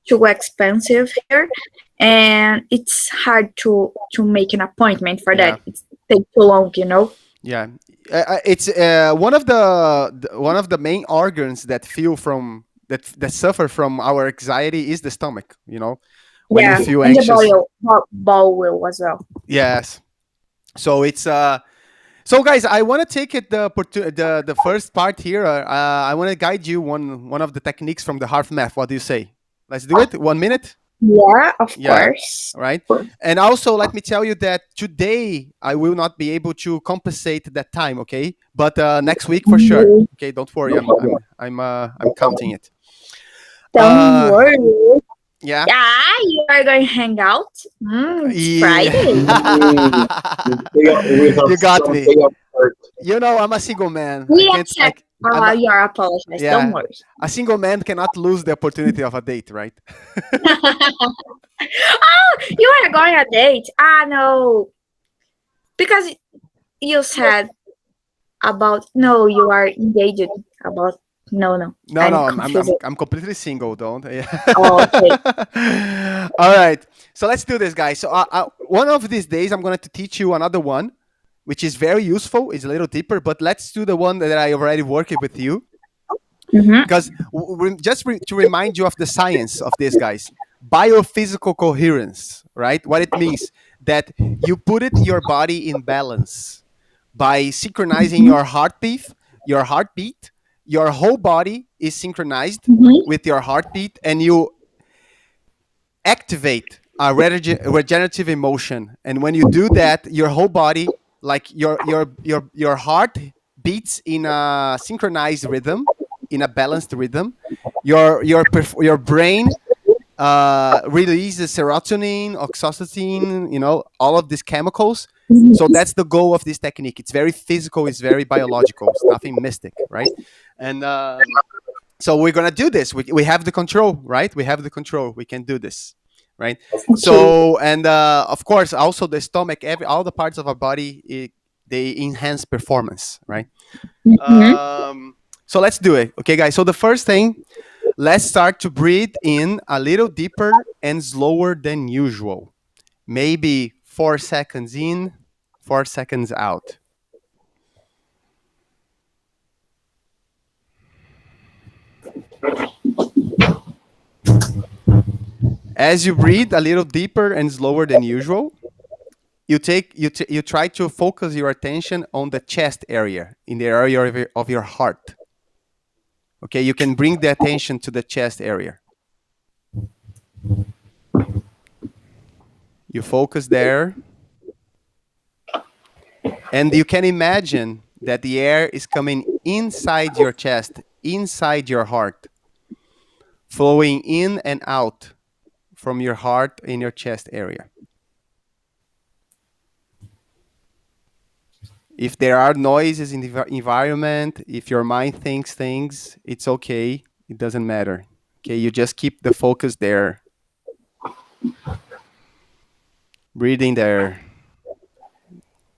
too expensive here, and it's hard to make an appointment for that. It takes too long, Yeah, it's one of the main organs that feel from that suffer from our anxiety is the stomach. When you Yeah, feel and the anxious. bowel as well. Yes. So it's so guys, I want to take it the first part here. I want to guide you one of the techniques from the HeartMath. What do you say? Let's do it. 1 minute. Yeah, of Yeah. course. Right. And also, let me tell you that today I will not be able to compensate that time. Okay, but next week for sure. Okay, don't worry. I'm counting it. Don't worry. Yeah. Yeah, you are going to hang out. It's Yeah. Friday. You got me. I'm a single man. I We can't. accept I'm not. your apologies. Don't Yeah. worry. A single man cannot lose the opportunity of a date, right? Oh, you are going on a date? No, because you said about no, you are engaged about no. No, I'm no, confused. I'm completely single. Don't. Yeah. Oh, okay. All right. So let's do this, guys. So one of these days, I'm going to teach you another one, which is very useful. It's a little deeper, but let's do the one that I already worked with you. Because to remind you of the science of this, guys, biophysical coherence, right? What it means that you put your body in balance by synchronizing your heartbeat. Your whole body is synchronized with your heartbeat, and you activate a regenerative emotion. And when you do that, your whole body, like your heart, beats in a synchronized rhythm, in a balanced rhythm. Your brain releases serotonin, oxytocin, all of these chemicals. So that's the goal of this technique. It's very physical. It's very biological. It's nothing mystic, right? And so we're gonna do this. We have the control, right? We have the control. We can do this, right? So and of course, also the stomach, all the parts of our body, they enhance performance, right? So let's do it, okay, guys. So the first thing, let's start to breathe in a little deeper and slower than usual. Maybe 4 seconds in, 4 seconds out. As you breathe a little deeper and slower than usual, you try to focus your attention on the chest area, in the area of your heart. Okay, you can bring the attention to the chest area. You focus there, and you can imagine that the air is coming inside your chest, inside your heart, flowing in and out from your heart in your chest area. If there are noises in the environment, if your mind thinks things, it's okay. It doesn't matter. Okay, you just keep the focus there. Breathing there,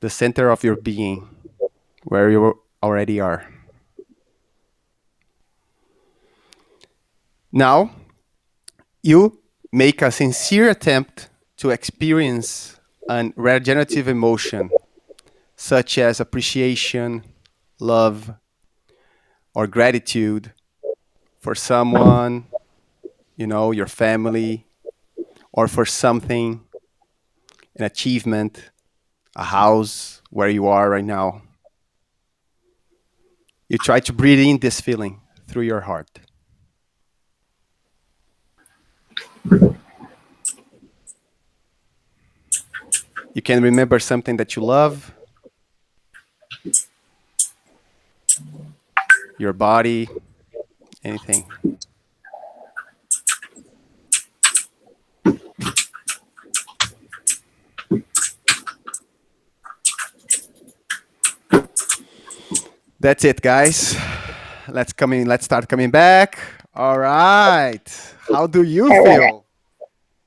the center of your being, where you already are. Now, you make a sincere attempt to experience a regenerative emotion, such as appreciation, love, or gratitude for someone, your family, or for something, an achievement, a house where you are right now. You try to breathe in this feeling through your heart. You can remember something that you love, your body, anything. That's it, guys. Let's start coming back. All right. How do you feel?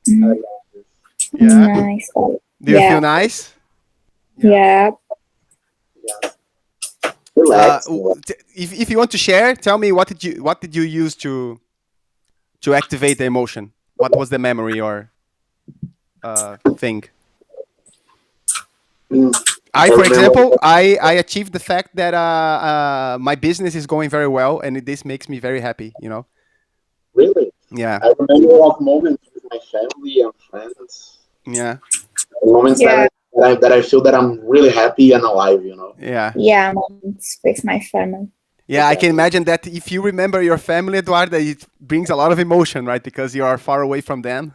Yeah. Nice. Do you feel nice? Yeah. If you want to share, tell me what did you use to activate the emotion? What was the memory or thing? For example, I achieved the fact that my business is going very well, and this makes me very happy. Really? Yeah. I remember of moments with my family and friends. Yeah. Moments Yeah. that I feel that I'm really happy and alive. Yeah. Yeah, moments with my family. Yeah, I can imagine that if you remember your family, Eduardo, it brings a lot of emotion, right? Because you are far away from them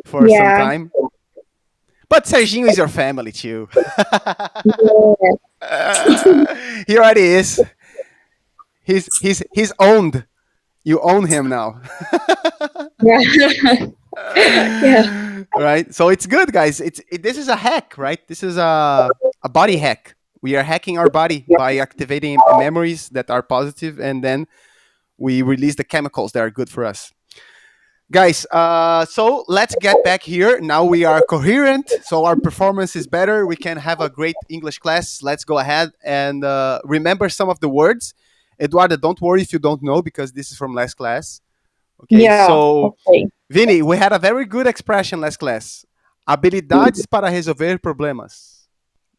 for some time. But Serginho is your family too. He already is. He's owned. You own him now. Yeah. Right. So it's good, guys. This is a hack, right? This is a body hack. We are hacking our body by activating memories that are positive, and then we release the chemicals that are good for us. Guys, so let's get back here. Now we are coherent, so our performance is better. We can have a great English class. Let's go ahead and remember some of the words. Eduardo, don't worry if you don't know, because this is from last class. Okay, Yeah. so Okay. Vini, we had a very good expression last class. Habilidades para resolver problemas.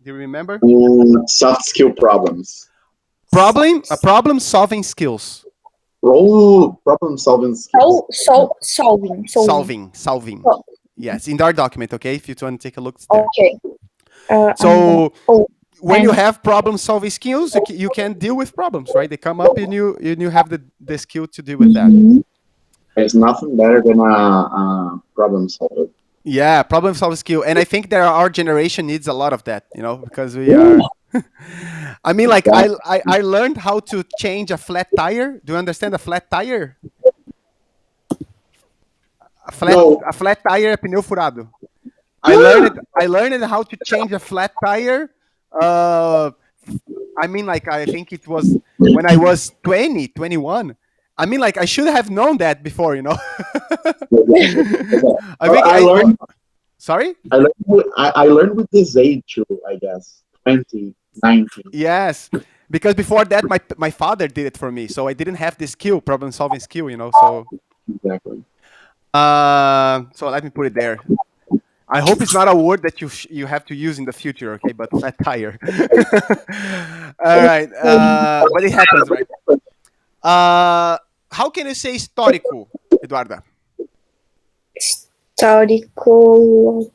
Do you remember? Soft skill problems. Problem solving skills. Problem solving skills. Solving. Yes, in our document, okay? If you want to take a look, it's there. Okay. So when you have problem solving skills, you can deal with problems, right? They come up and you have the skill to deal with that. There's nothing better than a problem solver. Yeah, problem solving skill. And I think that our generation needs a lot of that, because we are... I mean, like, I learned how to change a flat tire. Do you understand a flat tire? A flat tire é pneu furado. I learned how to change a flat tire. I mean, like, I think it was when I was 20, 21. I mean, like, I should have known that before, I think I learned. Sorry? I learned with this age too, I guess. 20, 19. Yes, because before that, my father did it for me, so I didn't have this skill, problem solving skill, so. Exactly. So let me put it there. I hope it's not a word that you have to use in the future, okay? But flat tire. All right, but it happens, right? How can you say histórico, Eduarda? Histórico.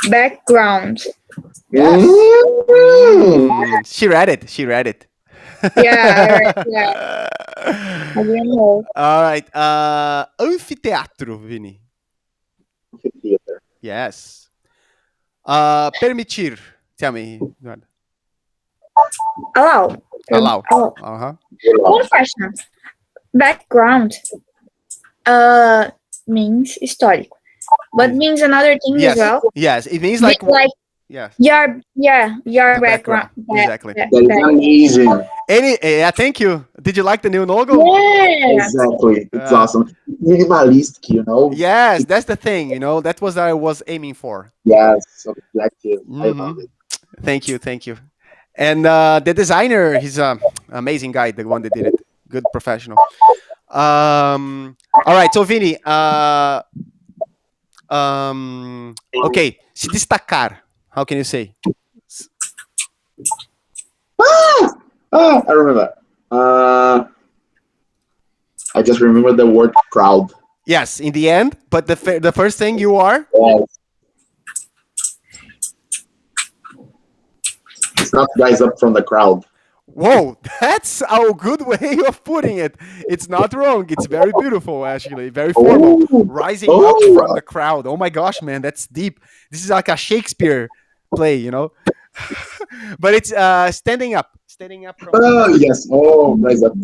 Background. Yes. She read it. Yeah. I didn't know. All right. Anfiteatro, Vini. Amphitheater. Yes. Permitir. Tell me, Eduardo. Allow. Uh-huh. One question. Background means histórico, but means another thing as well. Yes, it means like yes. Your background. Exactly. That is amazing. Thank you. Did you like the new logo? Yeah. Exactly. It's awesome. Minimalistic, Yes, that's the thing, That was what I was aiming for. Yes, objective. I love it. Thank you. And the designer, he's an amazing guy, the one that did it. Good professional. All right, so Vini, okay, se destacar. How can you say? I remember. I just remember the word proud. Yes, in the end, but the first thing you are? Yes. It's not rise up from the crowd. Whoa, that's a good way of putting it. It's not wrong. It's very beautiful, actually. Very formal. Rising up from the crowd. Oh my gosh, man, that's deep. This is like a Shakespeare play, But it's standing up. Standing up from yes. Rise up.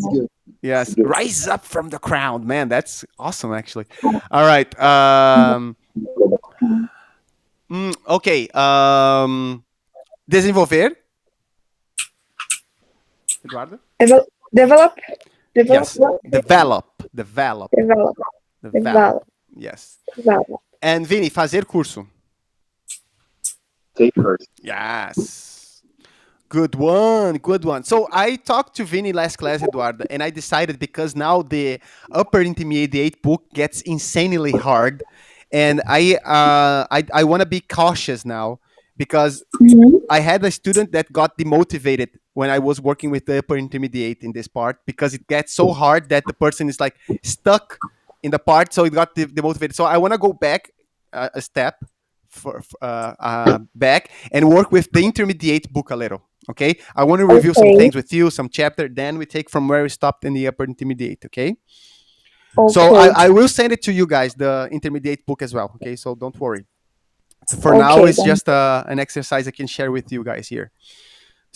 Yes, rise up from the crowd. Man, that's awesome, actually. All right. Okay. Desenvolver. Eduardo? Develop. Yes. Develop. Yes. Develop. And Vini, fazer curso. Take course. Yes. Good one, good one. So I talked to Vinny last class, Eduardo, and I decided because now the upper intermediate book gets insanely hard, and I want to be cautious now because Mhm. I had a student that got demotivated when I was working with the upper intermediate in this part because it gets so hard that the person is like stuck in the part, so it got demotivated. So I want to go back a step back and work with the intermediate book a little. Okay, I want to review some Okay. things with you, some chapter. Then we take from where we stopped in the upper intermediate. Okay, so Okay. I will send it to you guys, the intermediate book as well. Okay, so don't worry. For now, Okay it's then. just an exercise I can share with you guys here.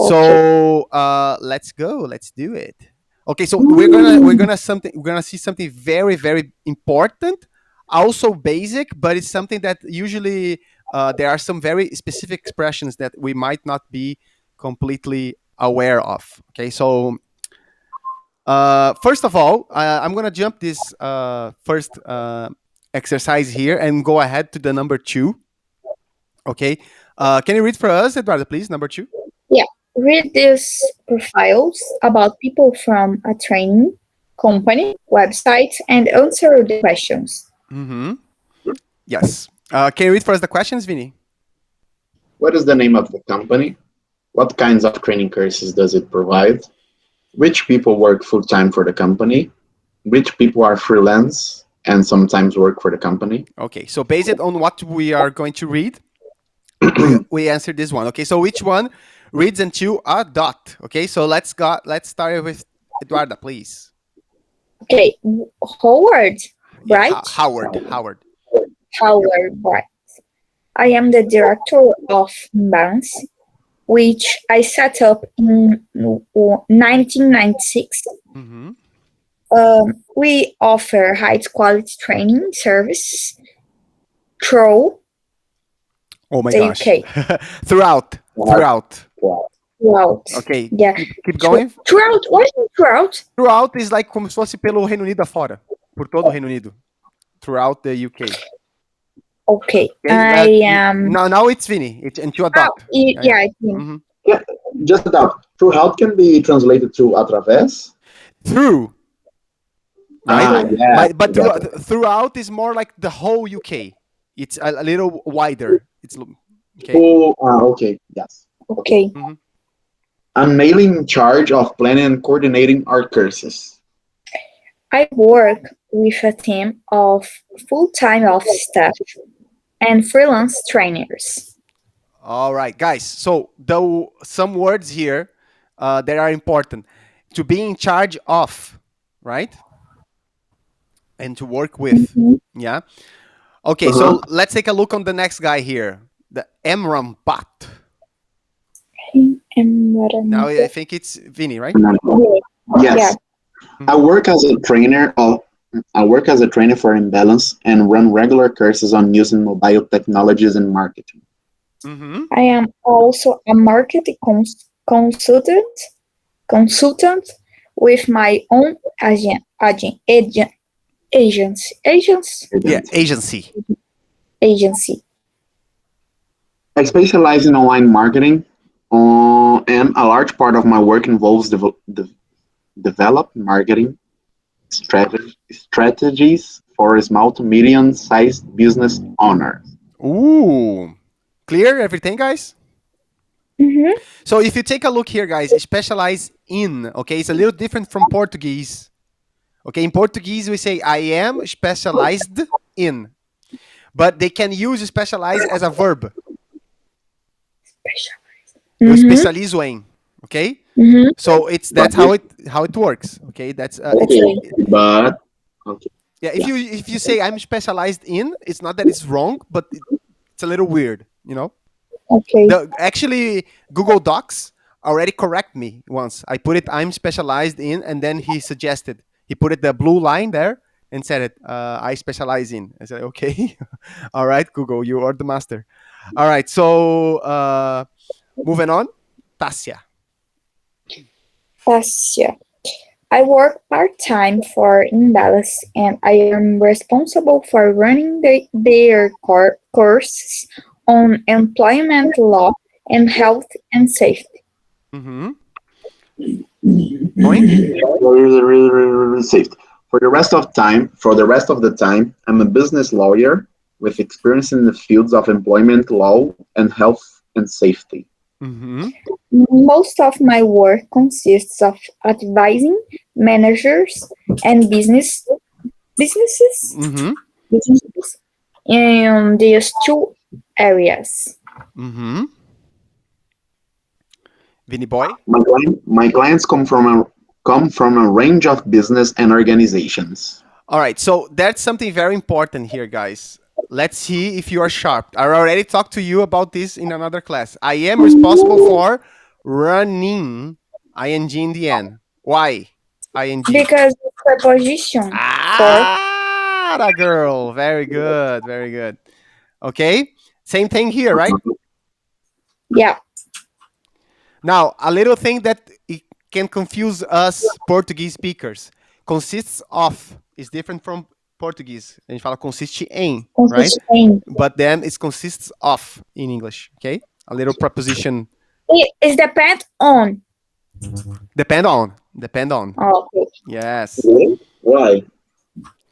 Okay. So let's go. Let's do it. Okay, so we're gonna see something very very important, also basic, but it's something that usually there are some very specific expressions that we might not be completely aware of. Okay, so first of all, I'm gonna jump this first exercise here and go ahead to the number 2. Okay, can you read for us, Eduardo, please? Number 2. Yeah. Read these profiles about people from a training company website and answer the questions. Mm-hmm. Yes. Can you read for us the questions, Vinny? What is the name of the company? What kinds of training courses does it provide? Which people work full time for the company? Which people are freelance and sometimes work for the company? Okay. So based on what we are going to read, we answer this one. Okay. So which one reads until a dot? Okay. So let's start with Eduardo, please. Okay. Howard, Yeah. right? Howard. Howard, right. I am the director of Imbalance, which I set up in 1996. Mm-hmm. We offer high quality training service through Oh my the gosh. UK. Throughout. Throughout. Okay. Yeah. Keep going. Throughout. What is throughout? Throughout is like como se fosse pelo Reino Unido afora. Por todo o Reino Unido. Throughout the UK. Okay. Okay. I am. Now it's Vinny. It's until a dot. Yeah, I think. Mm-hmm. Yeah, just a doubt. Throughout can be translated to através. Through. Right? Yeah. But throughout is more like the whole UK. It's a little wider. It's okay. Oh, okay. Yes. Okay. Mm-hmm. I'm mainly in charge of planning and coordinating our courses. I work with a team of full-time office staff and freelance trainers. All right, guys. So some words here that are important. To be in charge of, right? And to work with. Mhm. Yeah. Okay, so let's take a look on the next guy here. The Emram bot. Now I think it's Vinny, right? Yes. I work as a trainer for Imbalance and run regular courses on using mobile technologies in marketing. Mm-hmm. I am also a marketing consultant with my own agency. Yeah, agency. I specialize in online marketing, and a large part of my work involves develop marketing strategies for small to medium-sized business owners. Ooh. Clear everything, guys? Mm-hmm. So if you take a look here, guys, specialize in, okay, it's a little different from Portuguese. Okay, in Portuguese, we say I am specialized in. But they can use specialize as a verb. Eu especializo em. Okay? Mm-hmm. So that's how it works. Okay, that's But okay. Yeah, if you say I'm specialized in, it's not that it's wrong, but it's a little weird, you know. Okay. Actually, Google Docs already correct me once. I put it I'm specialized in, and then he put it the blue line there and said it I specialize in. I said okay, all right, Google, you are the master. All right, so moving on, Tasia. I work part-time for Imbalance and I am responsible for running their courses on employment law and health and safety. Mm-hmm. Going? Really safe. For the rest of the time, I'm a business lawyer with experience in the fields of employment law and health and safety. Mm-hmm. Most of my work consists of advising managers and businesses Mm-hmm. businesses in these two areas. Mm-hmm. Vinny boy? My clients come from a range of business and organizations. All right, so that's something very important here, guys. Let's see if you are sharp. I already talked to you about this in another class. I am responsible for running ing in the end. Why? Ing. Because the preposition for Ah, that girl. Very good. Very good. Okay. Same thing here, right? yeah. Now, a little thing that it can confuse us Portuguese speakers. Consists of is different from Portuguese. A gente fala consiste em, right? Consiste em. But then it consists of in English. Okay. A little preposition. It depends on. Depend on. Depend on. Oh, okay. Yes. Why?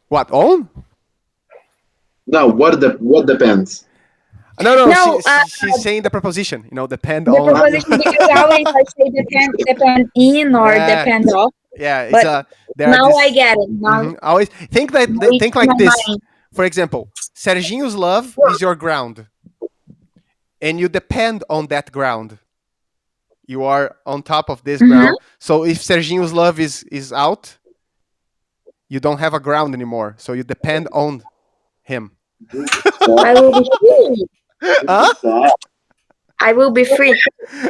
What on? No, what depends? No. No, She's saying the preposition. You know, depend the on. preposition, because always I say depend in or Yeah. depend off. Yeah. It's But there are now this- I get it. Now Mhm. Always think like my this. mind. For example, Serginho's love is your ground, and you depend on that ground. You are on top of this ground. So if Serginho's love is out, you don't have a ground anymore. So you depend on him. I will be free. Huh? I will be free.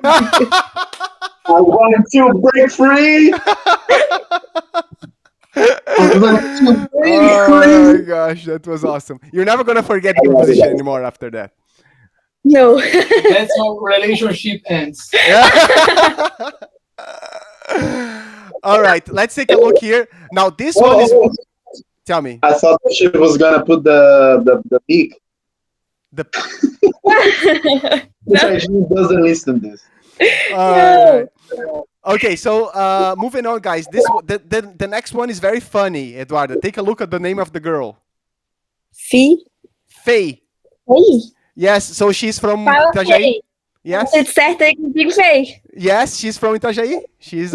I want to break free. I want to break Oh my free. gosh, that was awesome. You're never gonna forget the preposition anymore after that. No. That's how relationship ends. All right, let's take a look here. Now this one is. Tell me. I thought she was gonna put the peak. The She doesn't listen to this. Alright. Okay, so moving on, guys. The next one is very funny, Eduardo. Take a look at the name of the girl. Fee. Faye. Hey. Yes, so she's from Fala Itajaí. Fei. Yes. Tudo certo aí contigo, Fei? Yes, she's from Itajaí. She's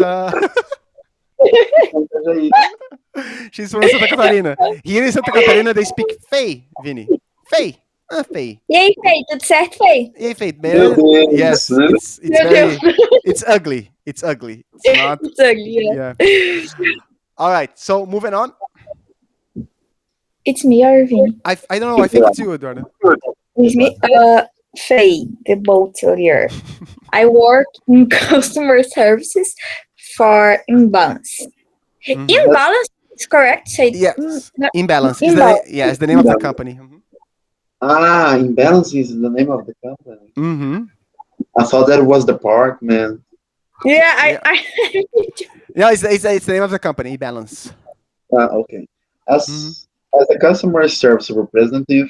she's from Santa Catarina. Here in Santa Catarina they speak Faye, Vini. Faye. Faye. E aí, Fei? Tudo certo, Fei? Hey, Faye. Meu Deus. Yes, it's Meu very Deus. it's ugly. It's ugly. It's not. It's ugly, yeah. Yeah. All right. So moving on. It's me or Vini? I don't know. I think it's you, Eduardo. It's me. Fei, the botelier. I work in customer services for Imbalance. Mhm. Imbalance is correct? Say Yes. no, Imbalance. Imbalance. Is the name of the company. Ah, Imbalance is the name of the company. Mm-hmm. I thought that was the part, man. Yeah, Yeah. Yeah, it's the name of the company. Imbalance. Okay. As a customer service representative,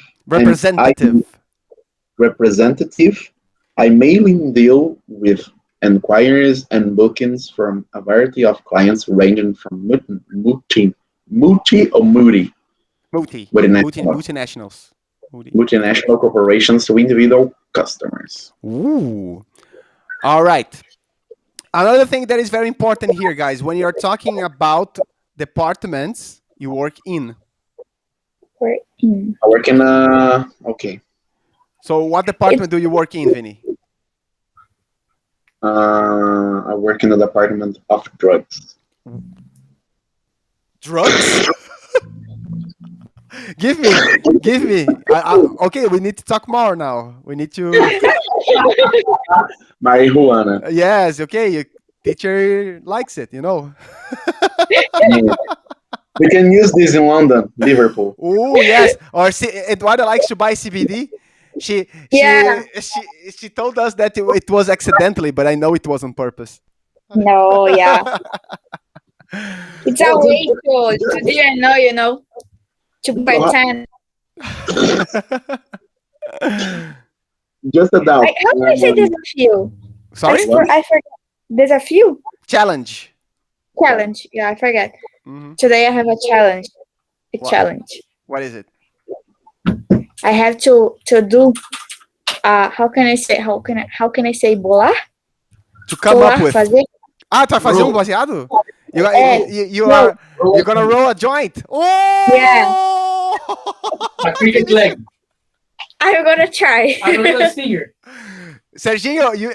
Representative. I mainly deal with inquiries and bookings from a variety of clients ranging from multi or moody Multinationals. multinational corporations to individual customers. Ooh. All right. Another thing that is very important here, guys, when you're talking about departments you work in. We're in. I work in okay. So what department do you work in, Vinny? I work in the department of drugs. Drugs? Give me. Okay, we need to talk more now. We need to. Marijuana. Yes, okay. Your teacher likes it, you know. We can use this in London, Liverpool. Oh yes. Or Eduardo likes to buy CBD. She told us that it was accidentally, but I know it was on purpose. No, yeah. It's a way to didn't know, you know, to pretend. Just a doubt. How do I say this with you? Sorry? I forgot. Desafio? Challenge. Challenge. Yeah, I forget. Mhm. Today I have a challenge. What? Challenge. What is it? I have to do. How can I say? How can I say bolar? To come up Bolar, with. fazer. Ah, tu vai fazer um Roll. baseado? You roll. are you're gonna roll a joint. Oh! A cricket leg. I'm gonna try. A regular finger. Serginho, you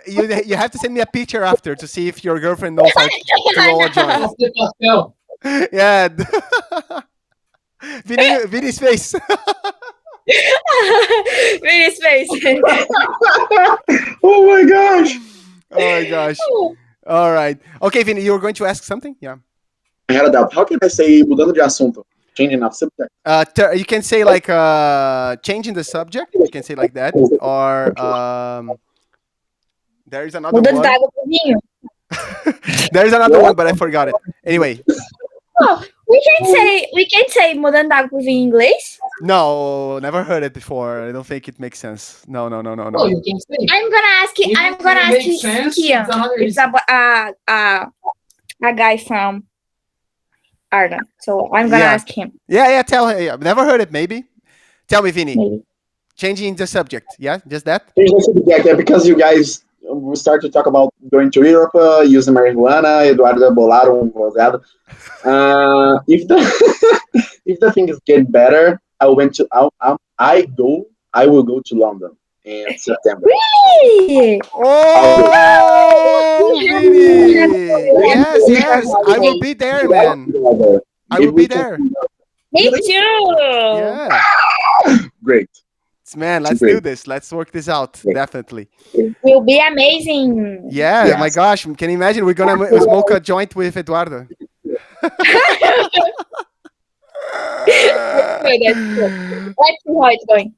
have to send me a picture after to see if your girlfriend knows how to roll a joint. Off the pastel. Yeah. Vini's face. Really space. Oh my gosh! Oh my gosh. All right. Okay, Vini, you were going to ask something? Yeah. I had a doubt. How can I say mudando de assunto? Changing of subject. You can say like changing the subject. You can say like that. Or there is another Mudando one. d'água pro vinho. There is another one, but I forgot it. Anyway. Oh, we can say mudando d'água pro vinho em inglês. No, never heard it before. I don't think it makes sense. No. Oh, you can say. I'm gonna ask If I'm it gonna ask makes sense, Kian. it's another It's a guy from Ireland. So I'm gonna Yeah. ask him. Yeah, tell her. Yeah, never heard it, maybe. Tell me, Vini. Maybe. Changing the subject. Yeah, just that? Change the subject, yeah, because you guys we start to talk about going to Europe, using marijuana, Eduardo bolaram rosado. If the if the thing is getting better, I will go to London in September. Really? Oh, Vini! Yes. I will be there, man. I will be there. Me too. Yeah. Great. Man, let's Great. do this. Let's work this out. Great. Definitely. It will be amazing. Yeah, Yes. my gosh. Can you imagine? We're going to smoke a joint with Eduardo. Okay, that's good. Let's see how it's going.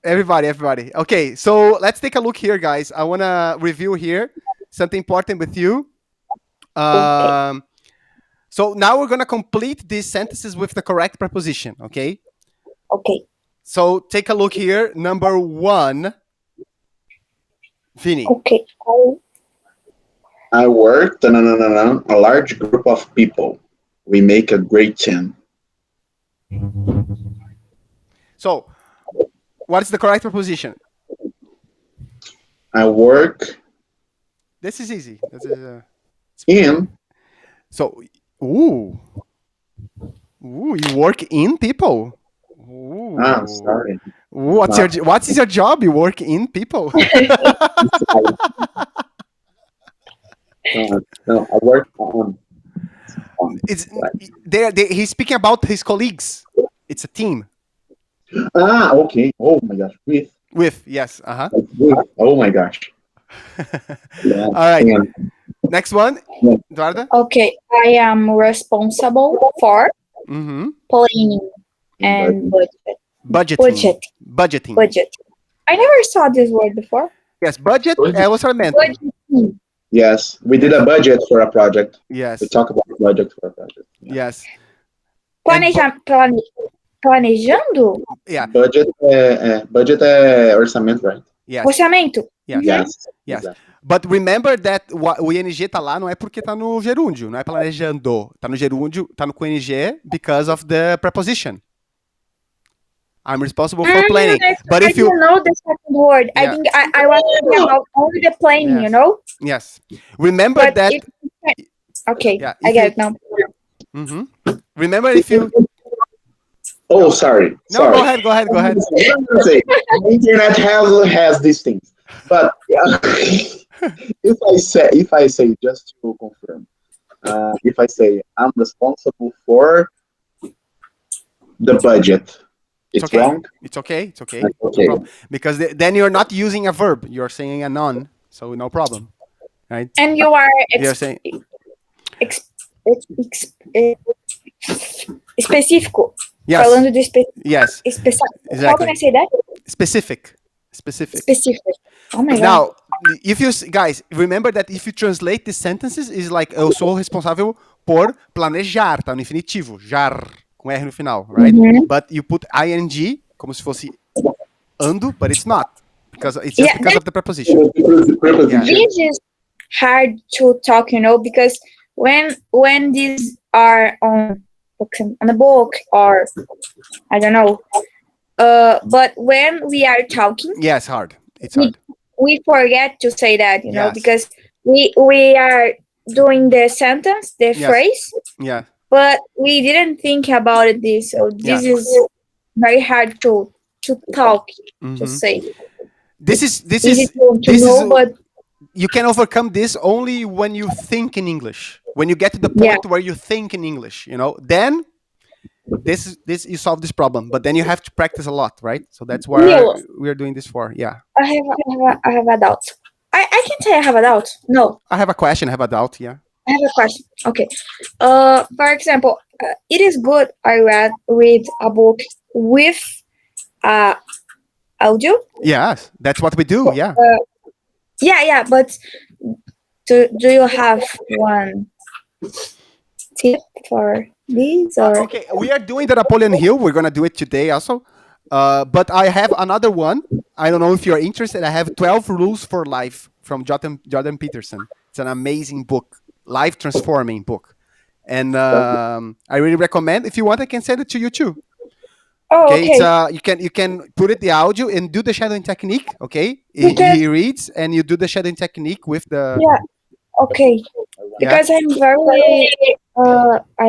Everybody. Okay, so let's take a look here, guys. I want to review here something important with you. So now we're going to complete these sentences with the correct preposition, okay? Okay. So take a look here. Number 1, Vini. Okay. I worked a large group of people. We make a great team. So, what is the correct preposition? I work This is easy. This is, in so, you work in people. Ooh. sorry. What is your job? You work in people. No, I work on It's he's speaking about his colleagues. It's a team. Okay. Oh my gosh. With yes. Oh my gosh. Yeah. All right. Yeah. Next one, Eduardo. Okay. I am responsible for Mm-hmm. planning and Budgeting. budget. I never saw this word before. Yes, budget é o orçamento. Budgeting. Yes, we did a budget for a project. Yes. We talk about budget for a project. Yeah. Yes. Planejando? Yeah. Budget é orçamento, right? Yes. Orçamento. Yes. Yes. Yes. Exactly. But remember that o ing tá lá não é porque tá no gerúndio, não é planejando. Tá no gerúndio, tá no com ing because of the preposition. I'm responsible for planning. But if I don't know the second word. Yeah. I think I was thinking about only the planning, Yes. you know? Yes. Remember But that. Okay, Yeah, I if get you- it now. Mhm. Remember if you. Oh, sorry. No, Sorry. go ahead. I'm gonna say, the internet has these things, but if I say just to confirm, if I say I'm responsible for the budget, it's okay. wrong. It's okay. It's okay. Okay. No problem. Because then you're not using a verb. You're saying a noun. So no problem. Right? And you are You're saying. específico. Yes. Falando de Yes. How can I say that? Specific. Specific. Oh my God. Now, if you guys remember that if you translate these sentences, is like eu sou responsável por planejar, tá no infinitivo, jar com r no final, right? But you put ing como se fosse ando, but it's not because it's just because of the preposition. Preposition. This is hard to talk, because when these are on a book or I don't know, but when we are talking, Yeah, it's hard. It's we hard. we forget to say that, Yes. because we are doing the sentence, the Yes. phrase, Yeah. but we didn't think about this. So this Yeah. is very hard to talk, to Mhm. say. This is Easy to this is know, but you can overcome this only when you think in English. When you get to the yeah, point where you think in English, then this you solve this problem. But then you have to practice a lot, right? So that's where Milo, we're doing this for. Yeah. I have a doubt. I can say I have a doubt. No, I have a question. I have a doubt. Yeah. I have a question. Okay. For example, it is good I read a book with uh audio. Yes, that's what we do. Yeah. Yeah, but do you have one tip for this or? Okay, we are doing the Napoleon Hill. We're gonna do it today also. But I have another one. I don't know if you're interested. I have 12 Rules for Life from Jordan Peterson. It's an amazing book, life transforming book, and I really recommend. If you want, I can send it to you too. Oh, Okay, it's okay. you can put it the audio and do the shadowing technique. Okay, Because he reads and you do the shadowing technique with the yeah, okay. yeah. Because I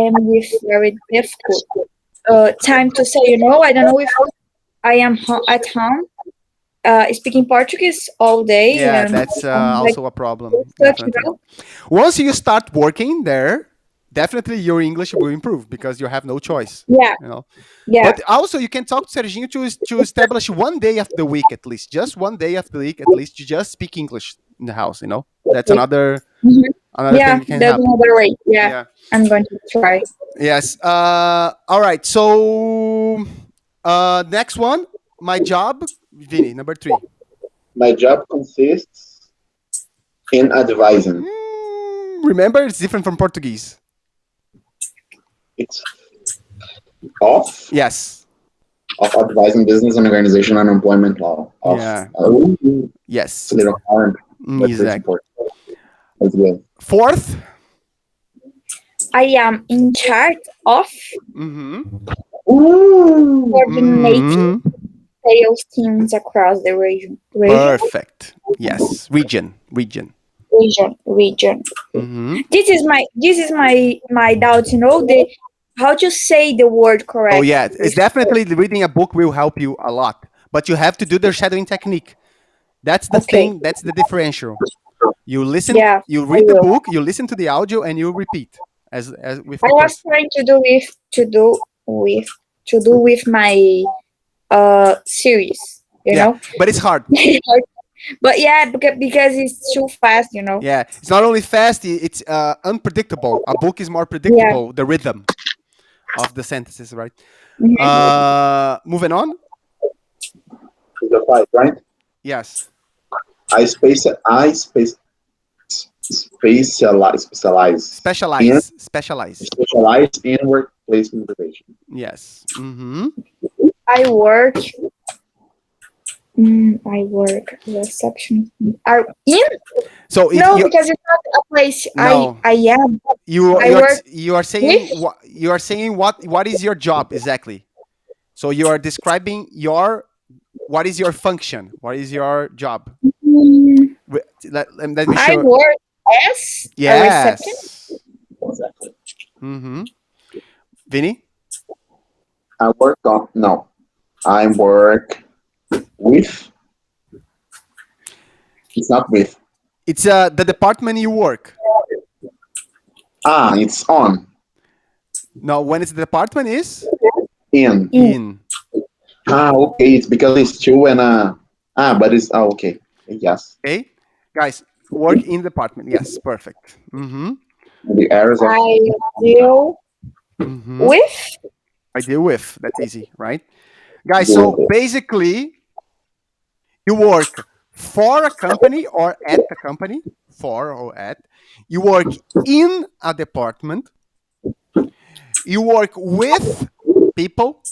am with very difficult time to say. I don't know if I am at home speaking Portuguese all day, Yeah, and that's I'm like also a problem. stuck. Definitely. Once you start working there, definitely your English will improve because you have no choice. Yeah, You know. yeah. But also, you can talk to Serginho to establish one day of the week at least, just one day of the week at least, to just speak English in the house. That's Okay. Mhm. another thing Yeah, that can that's happen. another way. Yeah, Yeah. I'm going to try. Yes. All right. So, next one, my job, Vini, number 3. My job consists in advising. Remember, it's different from Portuguese. It's of Yes. advising business and organization on employment law. Yeah. It's Yes. a little hard, but it's Exactly. important. That's good. Fourth. I am in charge of Mm-hmm. coordinating sales teams across the Perfect. Yes. Region. region. Mm-hmm. This is my doubt. The how to say the word correct. Oh yeah, it's definitely reading a book will help you a lot, but you have to do the shadowing technique. That's the Okay. thing. That's the differential. You listen. Yeah, You I read the will. book. You listen to the audio, and you repeat as with I the was person. trying to do with my series. Yeah, but it's hard. But yeah, because it's too fast. Yeah, it's not only fast. It's unpredictable. A book is more Yeah. predictable. The rhythm of the sentences, right? Mhm. Moving on. It's the 5, right? Yes. I specialize Specialize. in workplace motivation. Yes. Mm-hmm. I work. I work reception. Are in? So No, because it's not a place. no. I am. you I work you are saying what is your job exactly? So you are describing what is your function? What is your job? mm, Let me I show. work as a receptionist. Yes. Exactly. Mm-hmm. Vinny? I work with. It's not with. It's the department you work. It's on. No, when it's the department is In. in. Okay. It's because it's two and but it's okay. Yes. Okay, guys, work in department. Yes, perfect. Mm-hmm. The areas of. I deal Mm-hmm. with. I deal with. That's easy, right? Guys, so basically, you work for a company or at the company, for or at. You work in a department. You work with people.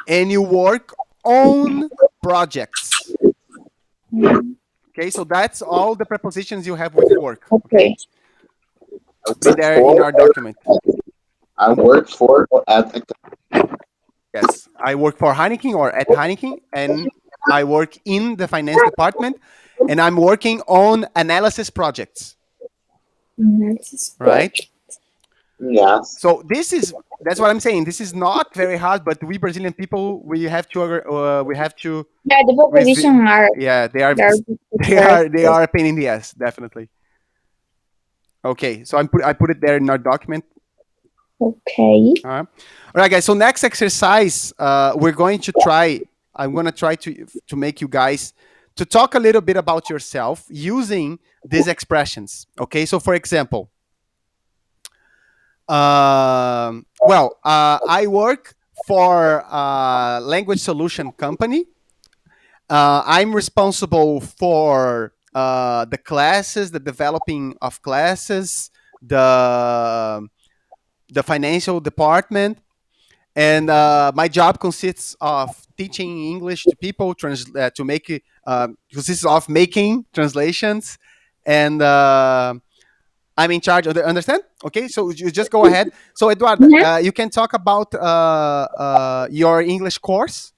And you work on projects. Mm, Okay, Okay, so that's all the prepositions you have with work. Okay. And they're in our document. I work for or at a Yes, I work for Heineken or at Heineken, and I work in the finance department, and I'm working on analysis projects. Right? Yes. So that's what I'm saying. This is not very hard, but we Brazilian people, we have to Yeah, the preposition are yeah, they are they are a pain in the ass, definitely. Okay, so I put it there in our document. Okay. All right, guys. So next exercise, we're going to try. I'm going to try to make you guys to talk a little bit about yourself using these expressions. Okay. So, for example, I work for a language solution company. I'm responsible for the classes, the developing of classes, the financial department. And my job consists of teaching English to people, consists of making translations, and I'm in charge of the. Understand? Okay, so you just go ahead. So Eduardo, you can talk about your English course,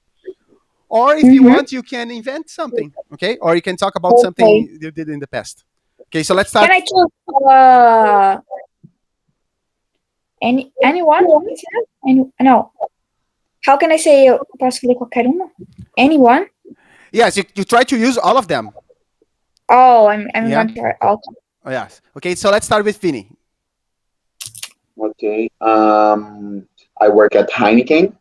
or if you want, you can invent something. Okay, or you can talk about something you did in the past. Okay, so let's start. Can I choose anyone? No. How can I say posso escolher qualquer uma? Anyone? Yes, you try to use all of them. Oh, I'm going to try. Oh, yes. Okay, so let's start with Vinny. Okay. I work at Heineken.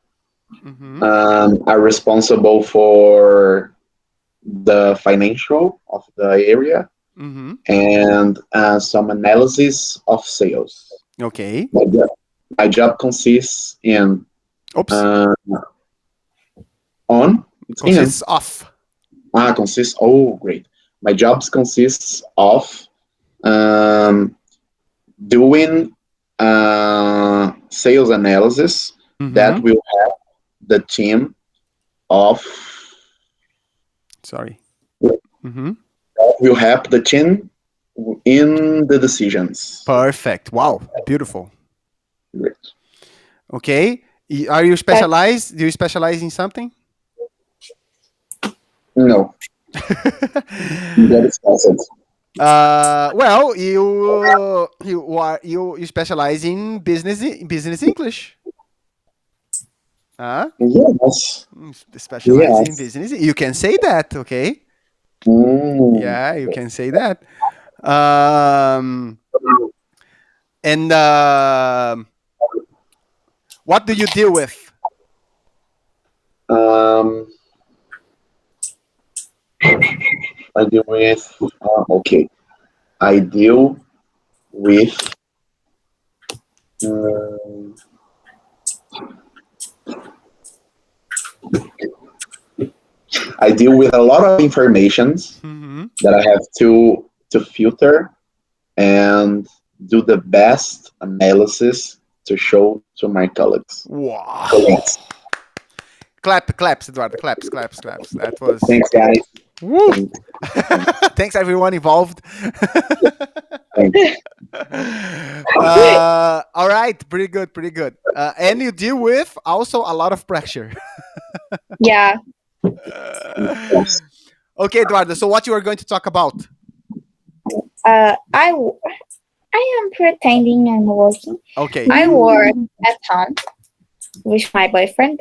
Mm-hmm. I'm responsible for the financial of the area and some analysis of sales. Okay. My job consists in consists of. Consists. Oh, great. My jobs consists of doing sales analysis that will help the team of. Sorry. Will help the team in the decisions. Perfect. Wow. Beautiful. Great. Okay. Are you specialized? Do you specialize in something? No. That is awesome. Well, you specialize in business English. Yes. Specialize in business. You can say that, okay? Yeah, you can say that. And what do you deal with? I deal with. Okay. I deal with. I deal with a lot of informations that I have to filter and do the best analysis to show to my colleagues. Wow. Claps, Eduardo. Claps. That was. Thanks, guys. Woo. Thanks, everyone involved. All right, pretty good. And you deal with also a lot of pressure. Yeah. Okay, Eduardo. So, what you are going to talk about? I am pretending I'm working. Okay. I work at home with my boyfriend.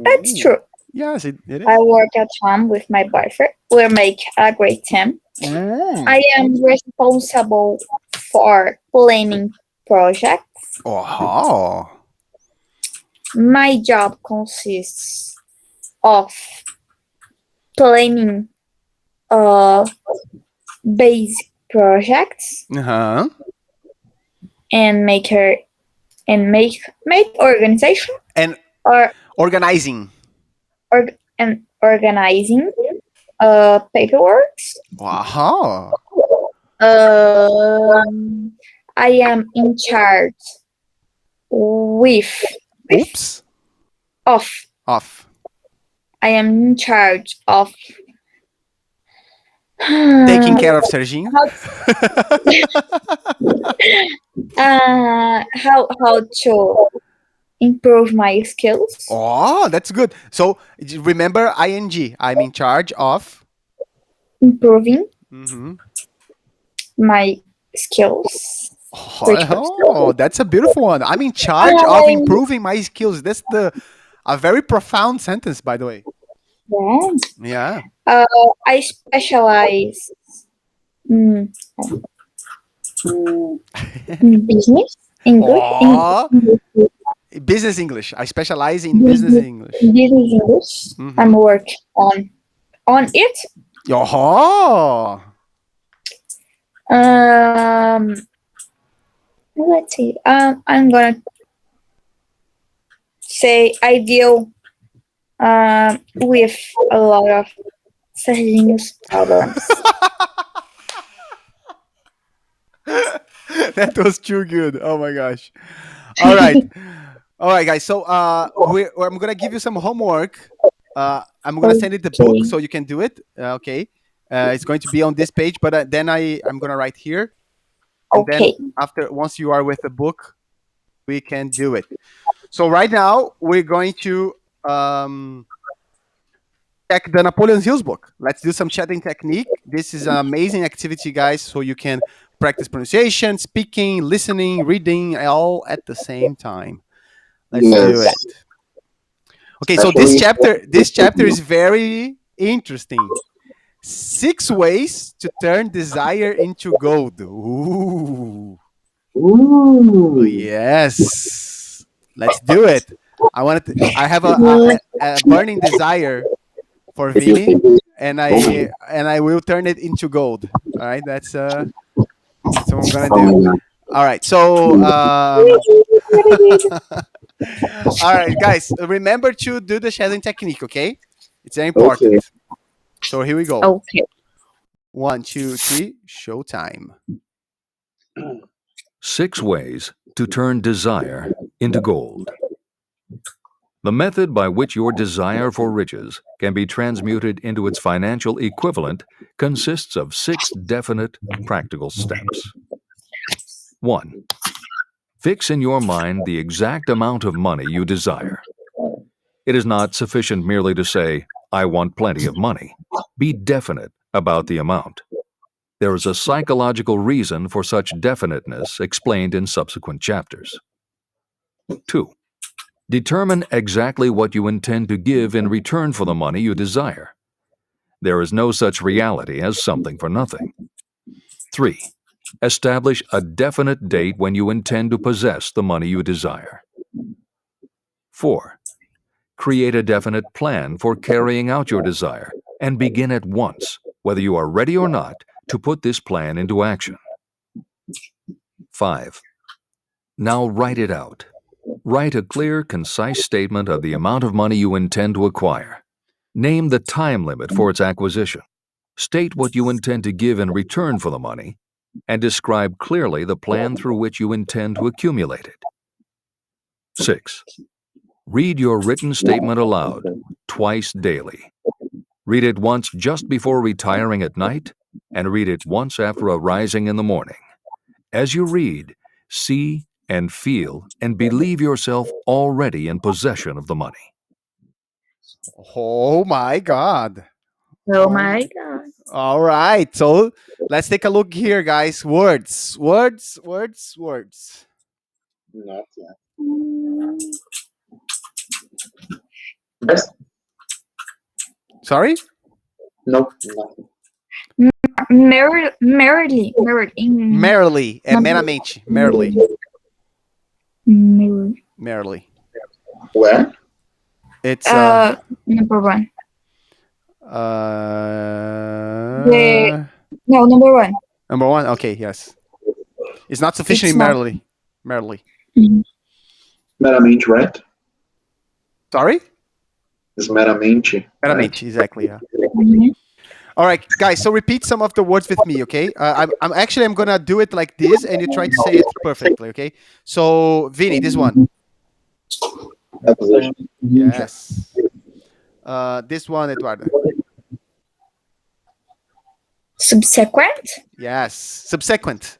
That's true. Yes, it is. I work at home with my boyfriend. We make a great team. I am responsible for planning projects. Oh. My job consists of planning basic projects and make organization and organizing paperwork. Wow. I am in charge I am in charge of Taking care of Serginho. How to improve my skills, Oh, that's good. So remember ing. I'm in charge of. improving Mm-hmm. my skills. Oh, that's a beautiful one. I'm in charge of I, improving my skills. That's a very profound sentence, by the way. yeah. Yeah. I specialize mm, in business English. Oh, business English. I specialize in business English. Business English. Mhm. I'm working on it. Oh. Let's see. I'm gonna say I deal with a lot of Serginho's problems. That was too good. Oh my gosh. All right. All right, guys. So I'm going to give you some homework. I'm going to send it the book Okay. so you can do it. Okay. It's going to be on this page, but then I'm going to write here. And Okay. then once you are with the book, we can do it. So right now we're going to check the Napoleon Hill's book. Let's do some chatting technique. This is an amazing activity, guys, so you can practice pronunciation, speaking, listening, reading, all at the same time. Let's do Yes. it. Okay, so this chapter is very interesting. 6 ways to turn desire into gold. Ooh. Ooh. Yes. Let's do it. I have a burning desire for Vini, and I will turn it into gold. All right, that's what I'm gonna do. All right, so all right, guys, remember to do the shadowing technique. Okay, it's very important. Okay. So here we go. Okay. 1, 2, 3, showtime. 6 ways to turn desire into gold. The method by which your desire for riches can be transmuted into its financial equivalent consists of 6 definite, practical steps. 1. Fix in your mind the exact amount of money you desire. It is not sufficient merely to say, "I want plenty of money." Be definite about the amount. There is a psychological reason for such definiteness explained in subsequent chapters. 2. Determine exactly what you intend to give in return for the money you desire. There is no such reality as something for nothing. 3. Establish a definite date when you intend to possess the money you desire. 4. Create a definite plan for carrying out your desire and begin at once, whether you are ready or not, to put this plan into action. 5. Now write it out. Write a clear, concise statement of the amount of money you intend to acquire. Name the time limit for its acquisition. State what you intend to give in return for the money, and describe clearly the plan through which you intend to accumulate it. 6. Read your written statement aloud, twice daily. Read it once just before retiring at night, and read it once after arising in the morning. As you read, see and feel and believe yourself already in possession of the money. Oh my God. Oh my God. All right. So let's take a look here, guys. Words. Not yet. Yes. Sorry? Nope. Nothing. Merrily. Merrily. Meramente. Merrily. Merrily. Where? It's Number 1. number No, number 1. 1. Okay, yes. It's not sufficiently It's not. merrily. Merrily. Meramente, right? Sorry? It's meramente. Meramente, exactly. Yeah. Mhm. All right, guys. So repeat some of the words with me, okay? I'm gonna do it like this, and you try to say it perfectly, okay? So, Vini, this one. Right? Yes. This one, Eduardo. Subsequent. Yes. Subsequent.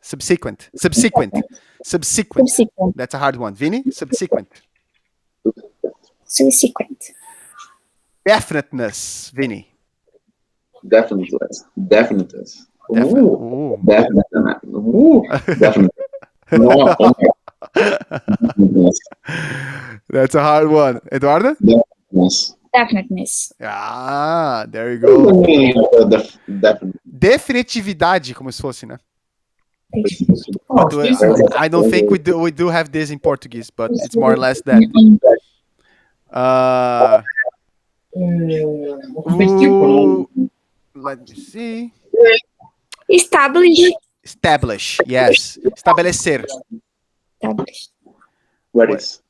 That's a hard one. Vini? Subsequent. Subsequent. Definiteness, Vini. Definiteness. Ooh. Definitely. No, definiteness. That's a hard one. Eduardo? Definiteness. Definiteness. Ah, there you What is the go. meaning of definite? Definitividade, como se fosse, né? Oh, But this I don't think we do have this in Portuguese, but it's more or less that. Ooh, let me see. Establish. Yes. Estabelecer. Establish. What is?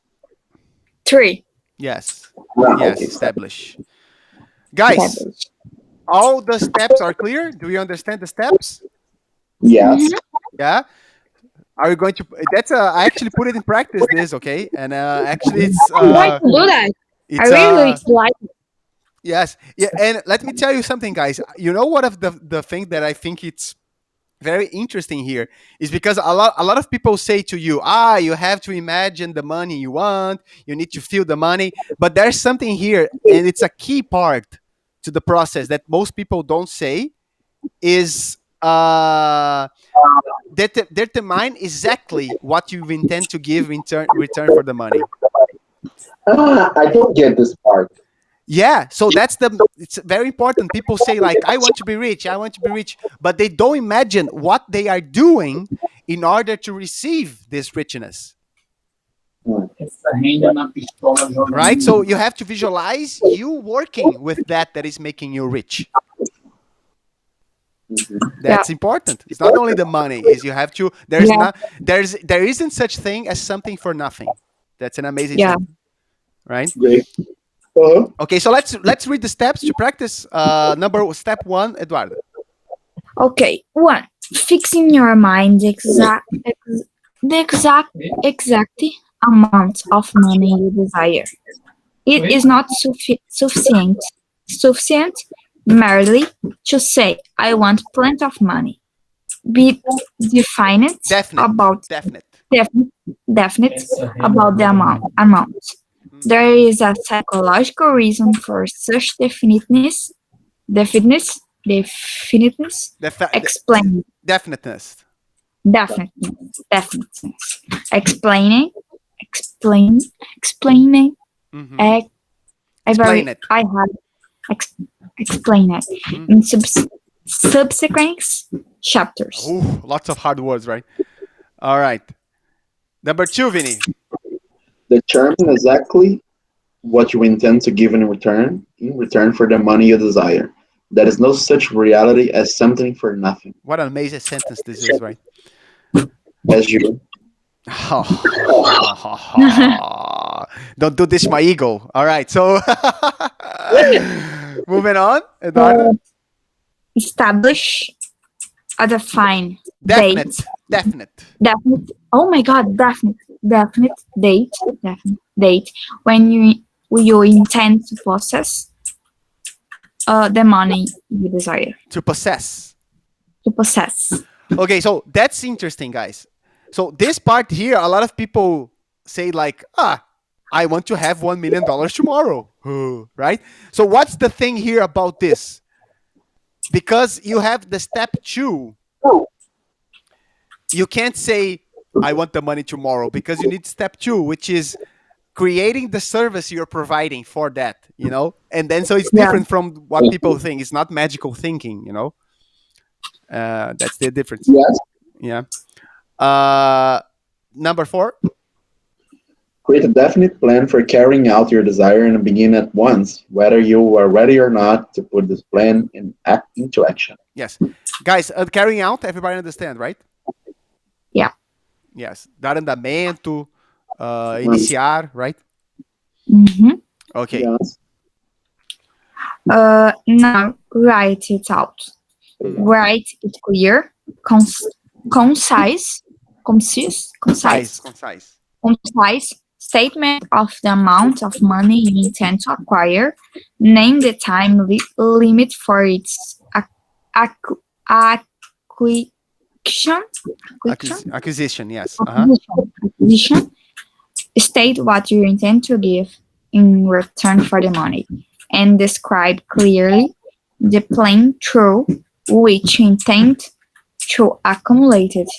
3. Yes. Ah, Yes, okay. establish. Guys, Establish. all the steps are clear? Do you understand the steps? Yes. Yeah. Are you going to? I actually put it in practice. This okay, and actually I'm going to do that. it's I really like it. yes, yeah. And let me tell you something, guys. You know what of the thing that I think it's very interesting here is because a lot of people say to you, you have to imagine the money you want, you need to feel the money, but there's something here, and it's a key part to the process that most people don't say is determine exactly what you intend to give in return for the money. I don't get this part. Yeah, so it's very important. People say like, I want to be rich, but they don't imagine what they are doing in order to receive this richness. Right? So you have to visualize you working with that is making you rich. That's important. It's not only the money, is you have to there isn't such thing as something for nothing. That's an amazing thing. Right? Great. Okay, so let's read the steps to practice. Step 1, Eduardo. Okay. 1. Fixing your mind the exact amount of money you desire. It is not sufficient merely to say, I want plenty of money. Be definite about the amount. There is a psychological reason for such definiteness. Explain. Definiteness. Explaining. Explain it in subsequent chapters. Ooh, lots of hard words, right? All right. Number 2, Vinny. Determine exactly what you intend to give in return for the money you desire. There is no such reality as something for nothing. What an amazing sentence this is, right? As you. Don't do this, my ego. All right, so moving on, Eduardo. Establish a defined Definite. Oh my God, definite date when you intend to possess the money you desire. To possess. Okay, so that's interesting, guys. So this part here, a lot of people say like, I want to have $1 million tomorrow, right? So what's the thing here about this? Because you have the step 2, you can't say, I want the money tomorrow, because you need step 2, which is creating the service you're providing for that, and then so it's different from what people think. It's not magical thinking, that's the difference. Yes. Number 4. Create a definite plan for carrying out your desire and begin at once, whether you are ready or not to put this plan into action. Yes. Guys, carrying out, everybody understand, right? Yeah. Yes. Dar andamento, iniciar, right? Mm-hmm. Okay. Yes. Now write it out. Write it clear, concise statement of the amount of money you intend to acquire. Name the time limit for its acquisition, Acquisition, yes. acquisition, state what you intend to give in return for the money, and describe clearly the plan through which you intend to accumulate it.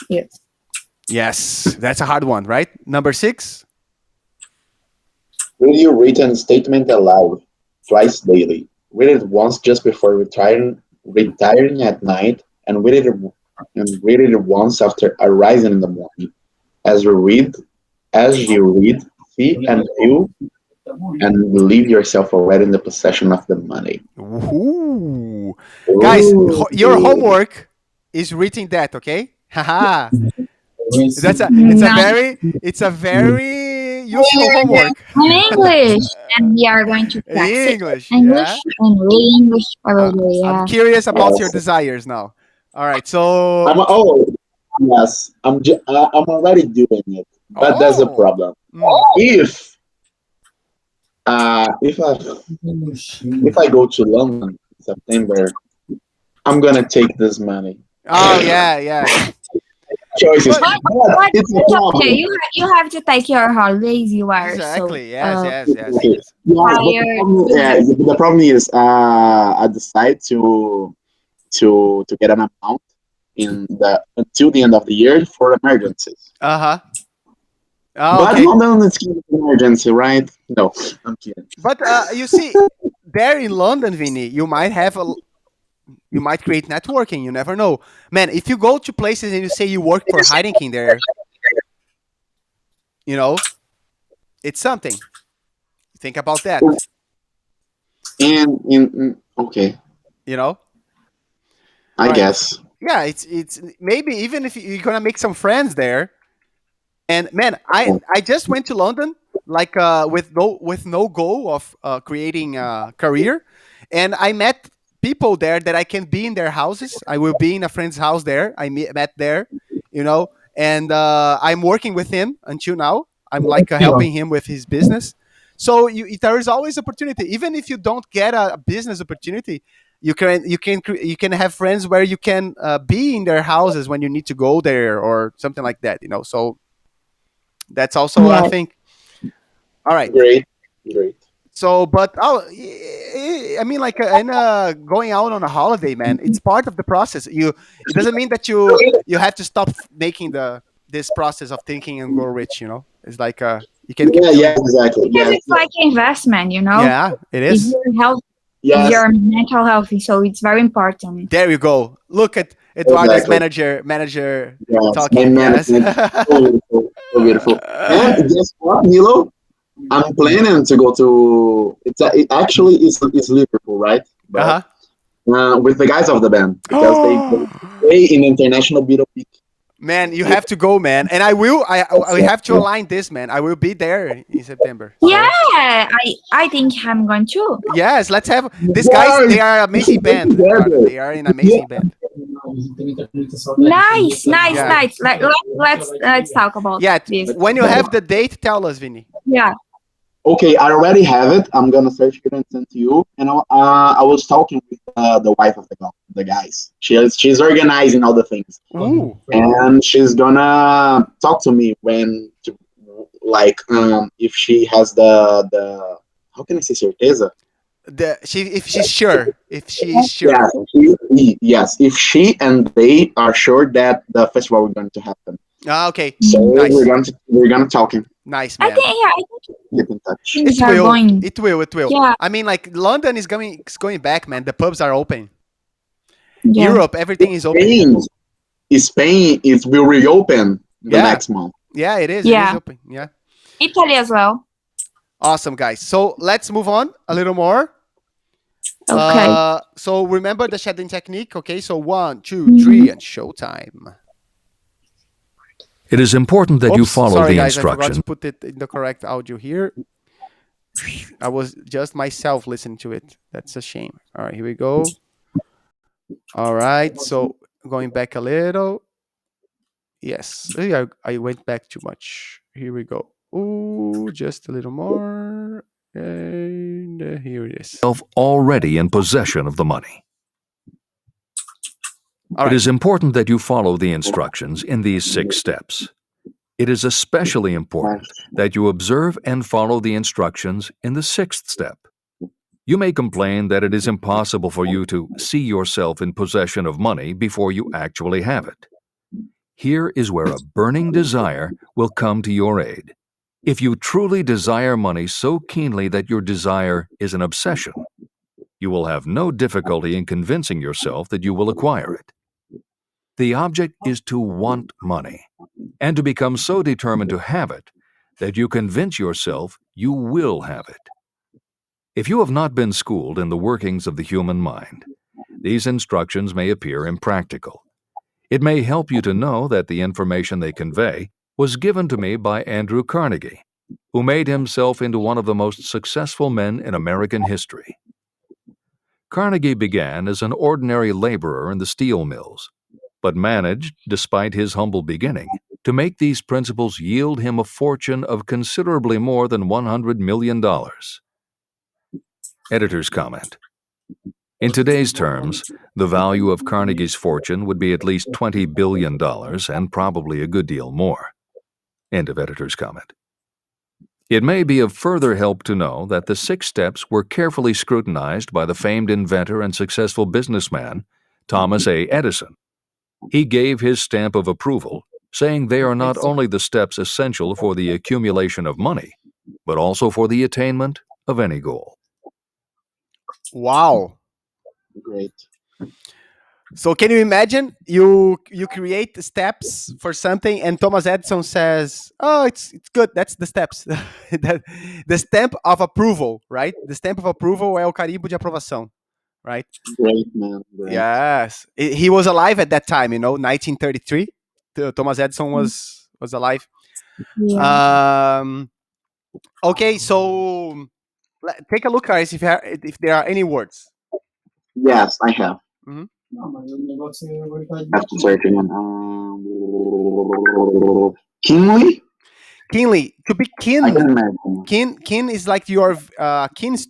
Yes, that's a hard one, right? Number 6. Read your written statement aloud twice daily. Read it once just before retiring at night, and read it once after arising in the morning. As you read, see and feel, and believe yourself already in the possession of the money. Ooh. Guys, your homework is reading that, okay? Haha. It's a very useful homework. In English, and we are going to practice English, English yeah. and read English probably. I'm curious about your desires now. All right, so Yes, I'm already doing it, but there's a problem. If I go to London in September, I'm gonna take this money. Oh yeah. Choices. But It's a it's problem. okay. You have to take your holidays. You are Exactly. so Yes. Okay. Yeah, but the problem is, I decide to get an amount until the end of the year for emergencies. Oh, But okay. not only it's an emergency, right? No, I'm kidding. But you see, there in London, Vinny, you might create networking. You never know, man. If you go to places and you say you work for Heineken there, it's something. Think about that. And okay, I guess. Yeah, it's maybe even if you're gonna make some friends there. And man, I just went to London like with no goal of creating a career, and I met people there that I can be in their houses. I will be in a friend's house there. I met there, and I'm working with him until now. I'm like helping him with his business. So there is always opportunity, even if you don't get a business opportunity. You can have friends where you can be in their houses when you need to go there or something like that. So that's also I think. All right. Great. So, but I mean, like, going out on a holiday, man, it's part of the process. It doesn't mean that you have to stop making this process of thinking and grow rich. It's like you can keep doing it. Exactly. because it's like investment. Yeah, it is. It's your health, Yes. your mental health, so it's very important. There you go. Look at Eduardo's Exactly. manager Yes, talking. my Yes. so beautiful. And guess what, Milo? I'm planning to go to. It actually is Liverpool, right? But with the guys of the band because they play in international beat. Man, you have to go, man, and I will. I have to align this, man. I will be there in September. So. Yeah, I think I'm going to. Yes, let's have these guys. They are amazing band. Eduardo. They are an amazing band. Nice. Yeah. Let's talk about this. When you have the date, tell us, Vinny. Yeah. Okay, I already have it. I'm gonna search it and send to you. And I was talking with the wife of the guys. She's organizing all the things. Ooh. And she's gonna talk to me if she has the how can I say certeza? If she's sure. If she is sure. Yes, if she and they are sure that the festival we're going to happen. Okay. So nice. we're gonna talking. Nice, man. I think Keep in touch. It will. Yeah. I mean, like London is going back, man. The pubs are open. Yeah. Europe, everything is open. Spain will reopen the next month. Yeah, it is. Yeah. It is open. Yeah. Italy as well. Awesome, guys. So let's move on a little more. Okay. So remember the shadowing technique. Okay. So 1, 2, 3, and showtime. It is important that you follow the guys, instruction. I forgot to put it in the correct audio here. I was just myself listening to it. That's a shame. All right, here we go. All right, so going back a little. Yes, I went back too much. Here we go. Ooh, just a little more. And here it is. Already in possession of the money. All It right. is important that you follow the instructions in these 6 steps. It is especially important that you observe and follow the instructions in the 6th step. You may complain that it is impossible for you to see yourself in possession of money before you actually have it. Here is where a burning desire will come to your aid. If you truly desire money so keenly that your desire is an obsession, you will have no difficulty in convincing yourself that you will acquire it. The object is to want money, and to become so determined to have it that you convince yourself you will have it. If you have not been schooled in the workings of the human mind, these instructions may appear impractical. It may help you to know that the information they convey was given to me by Andrew Carnegie, who made himself into one of the most successful men in American history. Carnegie began as an ordinary laborer in the steel mills, but managed, despite his humble beginning, to make these principles yield him a fortune of considerably more than $100 million. Editor's comment. In today's terms, the value of Carnegie's fortune would be at least $20 billion and probably a good deal more. End of editor's comment. It may be of further help to know that the 6 steps were carefully scrutinized by the famed inventor and successful businessman, Thomas A. Edison. He gave his stamp of approval, saying they are not only the steps essential for the accumulation of money, but also for the attainment of any goal. Wow. Great. So can you imagine you create the steps for something and Thomas Edison says, "Oh, it's good. That's the steps." The stamp of approval, right? The stamp of approval é o carimbo de aprovação, right? Great, man. Great. Yes. He was alive at that time, 1933. Thomas Edison was alive. Yeah. Okay, so take a look, guys, if there are any words. Yes, I have. Mhm. Have to search again. Keenly? Keenly. To be I keen. can imagine. Keen is like your keen